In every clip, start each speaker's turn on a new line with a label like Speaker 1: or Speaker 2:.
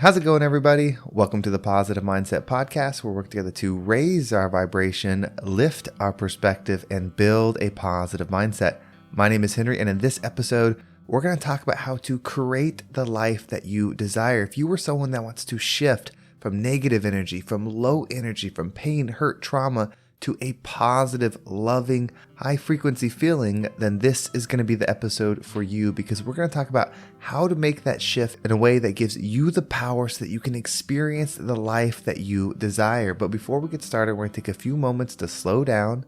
Speaker 1: How's it going, everybody? Welcome to the Positive Mindset Podcast, where we work together to raise our vibration, lift our perspective, and build a positive mindset. My name is Henry, and in this episode, we're going to talk about how to create the life that you desire. If you were someone that wants to shift from negative energy, from low energy, from pain, hurt, trauma, to a positive, loving, high-frequency feeling, then this is going to be the episode for you, because we're going to talk about how to make that shift in a way that gives you the power so that you can experience the life that you desire. But before we get started, we're going to take a few moments to slow down,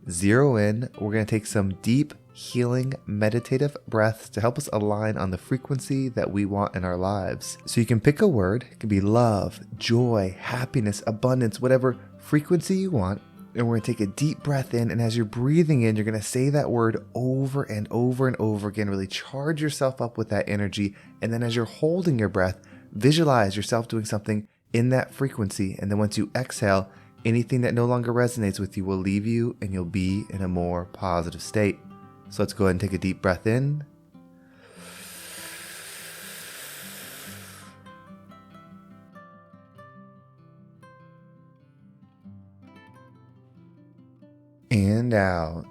Speaker 1: zero in. We're going to take some deep, healing, meditative breaths to help us align on the frequency that we want in our lives. So you can pick a word. It can be love, joy, happiness, abundance, whatever frequency you want. And we're going to take a deep breath in, and as you're breathing in, you're going to say that word over and over and over again. Really charge yourself up with that energy. And then as you're holding your breath, visualize yourself doing something in that frequency. And then once you exhale, anything that no longer resonates with you will leave you, and you'll be in a more positive state. So let's go ahead and take a deep breath in. And out.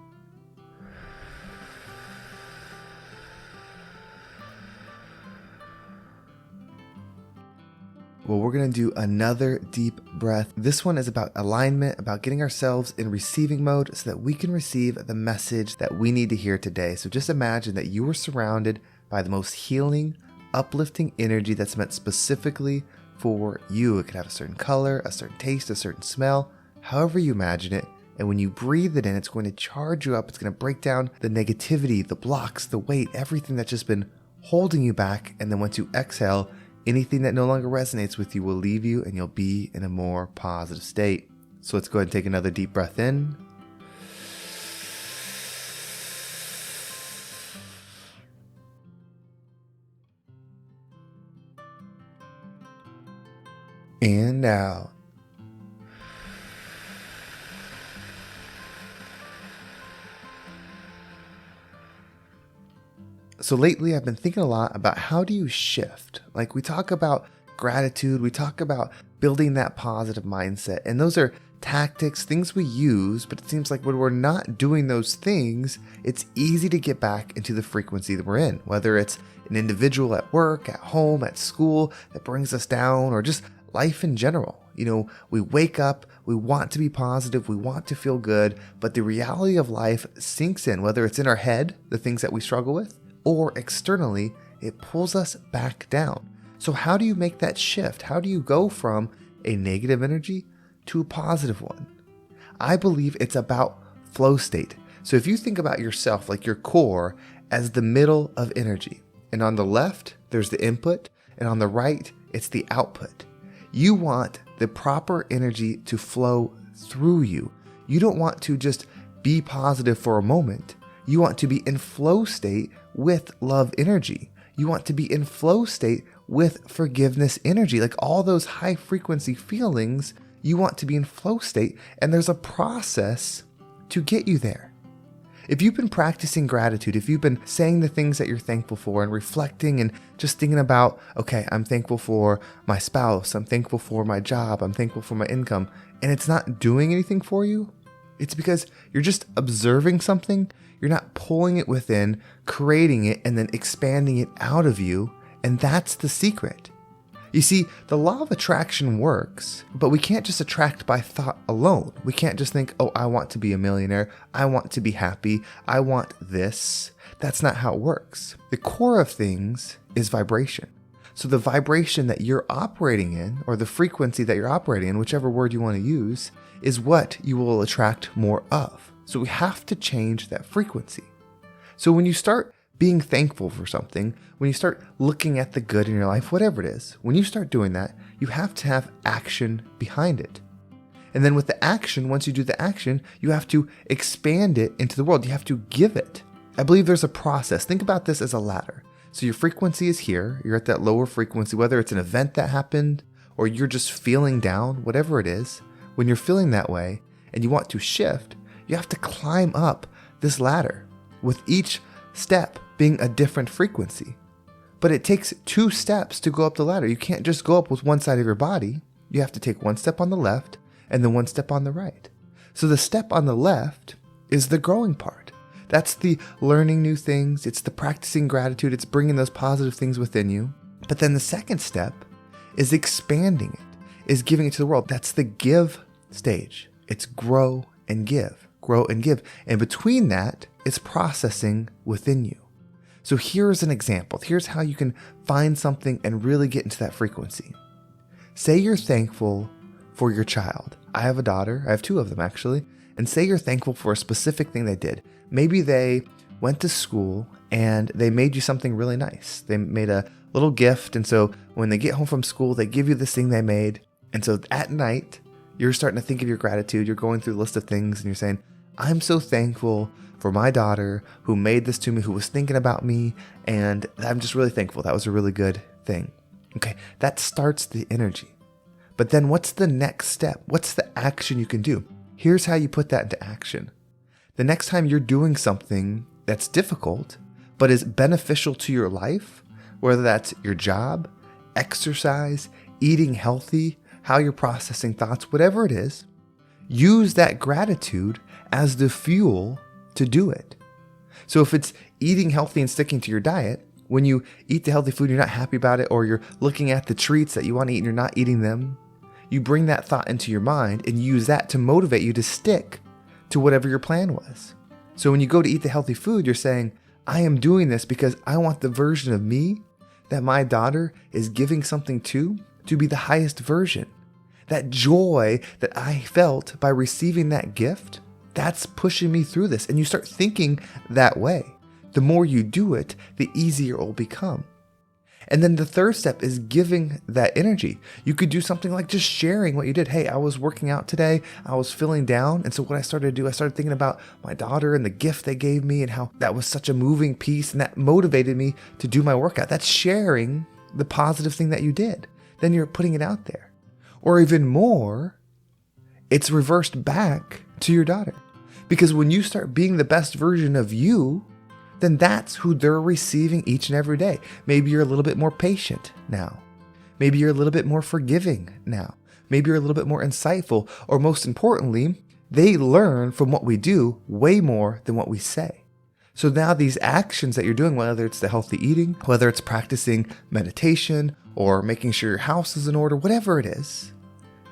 Speaker 1: Well, we're going to do another deep breath. This one is about alignment, about getting ourselves in receiving mode so that we can receive the message that we need to hear today. So just imagine that you are surrounded by the most healing, uplifting energy that's meant specifically for you. It could have a certain color, a certain taste, a certain smell, however you imagine it. And when you breathe it in, it's going to charge you up. It's going to break down the negativity, the blocks, the weight, everything that's just been holding you back. And then once you exhale, anything that no longer resonates with you will leave you, and you'll be in a more positive state. So let's go ahead and take another deep breath in. And out. So lately I've been thinking a lot about how do you shift? Like, we talk about gratitude, we talk about building that positive mindset, and those are tactics, things we use, but it seems like when we're not doing those things, it's easy to get back into the frequency that we're in, whether it's an individual at work, at home, at school that brings us down, or just life in general. You know, we wake up, we want to be positive, we want to feel good, but the reality of life sinks in, whether it's in our head, the things that we struggle with, or externally, it pulls us back down. So how do you make that shift? How do you go from a negative energy to a positive one? I believe it's about flow state. So if you think about yourself, like your core, as the middle of energy, and on the left, there's the input, and on the right, it's the output. You want the proper energy to flow through you. You don't want to just be positive for a moment. You want to be in flow state with love energy. You want to be in flow state with forgiveness energy. Like all those high frequency feelings, you want to be in flow state, and there's a process to get you there. If you've been practicing gratitude, if you've been saying the things that you're thankful for and reflecting and just thinking about, okay, I'm thankful for my spouse, I'm thankful for my job, I'm thankful for my income, and it's not doing anything for you, it's because you're just observing something. You're not pulling it within, creating it, and then expanding it out of you. And that's the secret. You see, the law of attraction works, but we can't just attract by thought alone. We can't just think, oh, I want to be a millionaire. I want to be happy. I want this. That's not how it works. The core of things is vibration. So the vibration that you're operating in, or the frequency that you're operating in, whichever word you want to use, is what you will attract more of. So we have to change that frequency. So when you start being thankful for something, when you start looking at the good in your life, whatever it is, when you start doing that, you have to have action behind it. And then with the action, once you do the action, you have to expand it into the world. You have to give it. I believe there's a process. Think about this as a ladder. So your frequency is here. You're at that lower frequency, whether it's an event that happened or you're just feeling down, whatever it is. When you're feeling that way and you want to shift, you have to climb up this ladder with each step being a different frequency. But it takes 2 steps to go up the ladder. You can't just go up with one side of your body. You have to take 1 step on the left and then 1 step on the right. So the step on the left is the growing part. That's the learning new things. It's the practicing gratitude. It's bringing those positive things within you. But then the second step is expanding it, is giving it to the world. That's the give stage. It's grow and give, grow and give. And between that, it's processing within you. So here's an example. Here's how you can find something and really get into that frequency. Say you're thankful for your child. I have a daughter. I have 2 of them actually. And say you're thankful for a specific thing they did. Maybe they went to school and they made you something really nice. They made a little gift. And so when they get home from school, they give you this thing they made. And so at night, you're starting to think of your gratitude. You're going through a list of things and you're saying, I'm so thankful for my daughter who made this to me, who was thinking about me. And I'm just really thankful. That was a really good thing. Okay, that starts the energy. But then what's the next step? What's the action you can do? Here's how you put that into action. The next time you're doing something that's difficult, but is beneficial to your life, whether that's your job, exercise, eating healthy, how you're processing thoughts, whatever it is, use that gratitude as the fuel to do it. So if it's eating healthy and sticking to your diet, when you eat the healthy food, you're not happy about it, or you're looking at the treats that you want to eat and you're not eating them, you bring that thought into your mind and use that to motivate you to stick to whatever your plan was. So when you go to eat the healthy food, you're saying, I am doing this because I want the version of me that my daughter is giving something to be the highest version. That joy that I felt by receiving that gift, that's pushing me through this. And you start thinking that way. The more you do it, the easier it will become. And then the third step is giving that energy. You could do something like just sharing what you did. Hey, I was working out today. I was feeling down. And so what I started to do, I started thinking about my daughter and the gift they gave me and how that was such a moving piece. And that motivated me to do my workout. That's sharing the positive thing that you did. Then you're putting it out there. Or even more, it's reversed back to your daughter. Because when you start being the best version of you, then that's who they're receiving each and every day. Maybe you're a little bit more patient now. Maybe you're a little bit more forgiving now. Maybe you're a little bit more insightful. Or most importantly, they learn from what we do way more than what we say. So now these actions that you're doing, whether it's the healthy eating, whether it's practicing meditation or making sure your house is in order, whatever it is,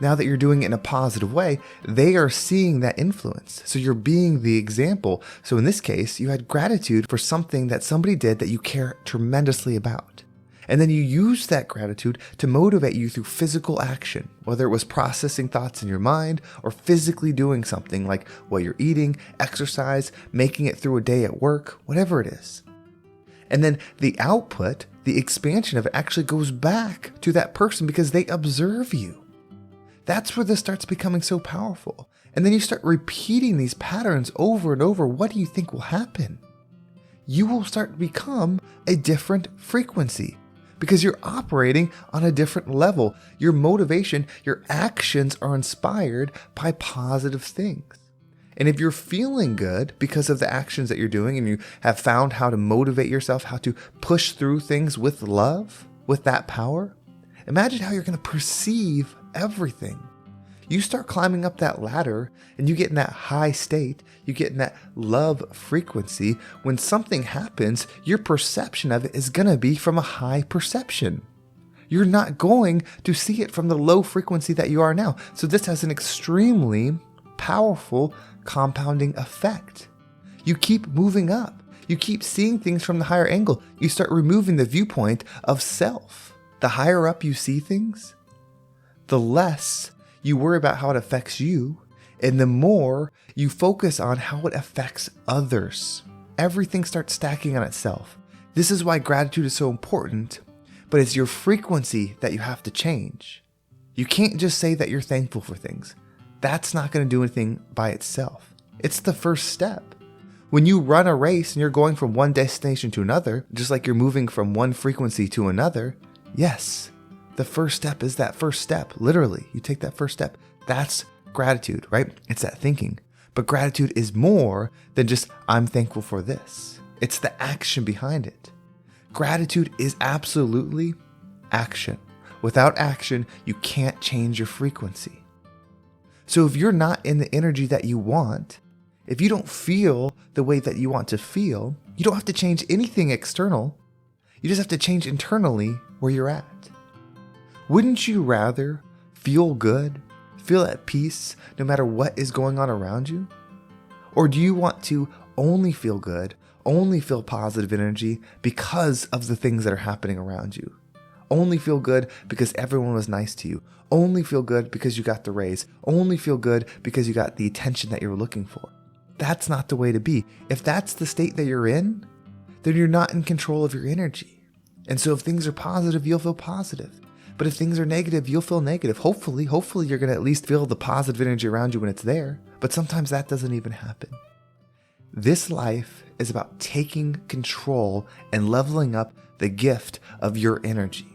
Speaker 1: now that you're doing it in a positive way, they are seeing that influence. So you're being the example. So in this case, you had gratitude for something that somebody did that you care tremendously about. And then you use that gratitude to motivate you through physical action, whether it was processing thoughts in your mind or physically doing something like what you're eating, exercise, making it through a day at work, whatever it is. And then the output, the expansion of it actually goes back to that person because they observe you. That's where this starts becoming so powerful. And then you start repeating these patterns over and over. What do you think will happen? You will start to become a different frequency because you're operating on a different level. Your motivation, your actions are inspired by positive things. And if you're feeling good because of the actions that you're doing and you have found how to motivate yourself, how to push through things with love, with that power, imagine how you're going to perceive everything. You start climbing up that ladder and you get in that high state, you get in that love frequency. When something happens, your perception of it is going to be from a high perception. You're not going to see it from the low frequency that you are now. So this has an extremely powerful compounding effect. You keep moving up. You keep seeing things from the higher angle. You start removing the viewpoint of self. The higher up you see things, the less you worry about how it affects you, and the more you focus on how it affects others. Everything starts stacking on itself. This is why gratitude is so important, but it's your frequency that you have to change. You can't just say that you're thankful for things. That's not going to do anything by itself. It's the first step. When you run a race and you're going from one destination to another, just like you're moving from one frequency to another, yes, the first step is that first step. Literally, you take that first step. That's gratitude, right? It's that thinking. But gratitude is more than just, I'm thankful for this. It's the action behind it. Gratitude is absolutely action. Without action, you can't change your frequency. So if you're not in the energy that you want, if you don't feel the way that you want to feel, you don't have to change anything external. You just have to change internally where you're at. Wouldn't you rather feel good, feel at peace, no matter what is going on around you? Or do you want to only feel good, only feel positive energy because of the things that are happening around you? Only feel good because everyone was nice to you. Only feel good because you got the raise. Only feel good because you got the attention that you were looking for. That's not the way to be. If that's the state that you're in, then you're not in control of your energy. And so if things are positive, you'll feel positive. But if things are negative, you'll feel negative. Hopefully you're going to at least feel the positive energy around you when it's there. But sometimes that doesn't even happen. This life is about taking control and leveling up the gift of your energy.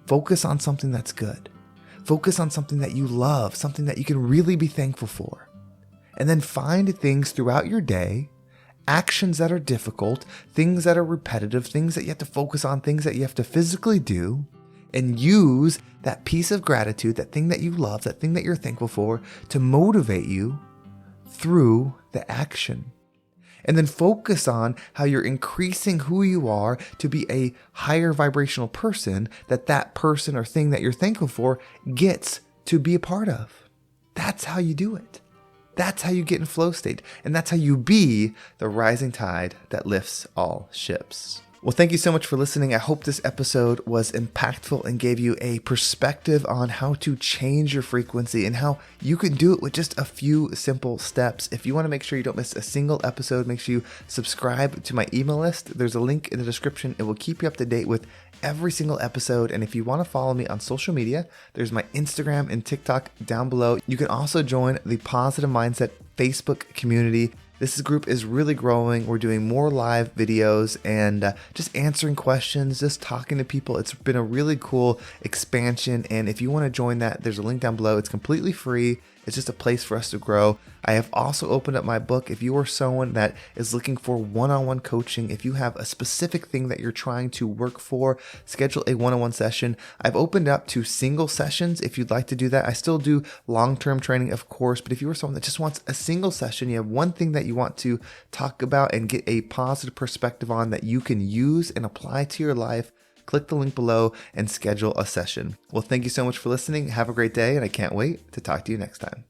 Speaker 1: Focus on something that's good. Focus on something that you love, something that you can really be thankful for. And then find things throughout your day, actions that are difficult, things that are repetitive, things that you have to focus on, things that you have to physically do, and use that piece of gratitude, that thing that you love, that thing that you're thankful for, to motivate you through the action. And then focus on how you're increasing who you are to be a higher vibrational person that person or thing that you're thankful for gets to be a part of. That's how you do it. That's how you get in flow state. And that's how you be the rising tide that lifts all ships. Well, thank you so much for listening. I hope this episode was impactful and gave you a perspective on how to change your frequency and how you can do it with just a few simple steps. If you want to make sure you don't miss a single episode, make sure you subscribe to my email list. There's a link in the description. It will keep you up to date with every single episode. And if you want to follow me on social media, there's my Instagram and TikTok down below. You can also join the Positive Mindset Facebook community. This group is really growing. We're doing more live videos and just answering questions, just talking to people. It's been a really cool expansion. And if you want to join that, there's a link down below. It's completely free. It's just a place for us to grow. I have also opened up my book. If you are someone that is looking for one-on-one coaching, if you have a specific thing that you're trying to work for, schedule a one-on-one session. I've opened up to single sessions if you'd like to do that. I still do long-term training, of course, but if you are someone that just wants a single session, you have one thing that you want to talk about and get a positive perspective on that you can use and apply to your life, click the link below and schedule a session. Well, thank you so much for listening. Have a great day, and I can't wait to talk to you next time.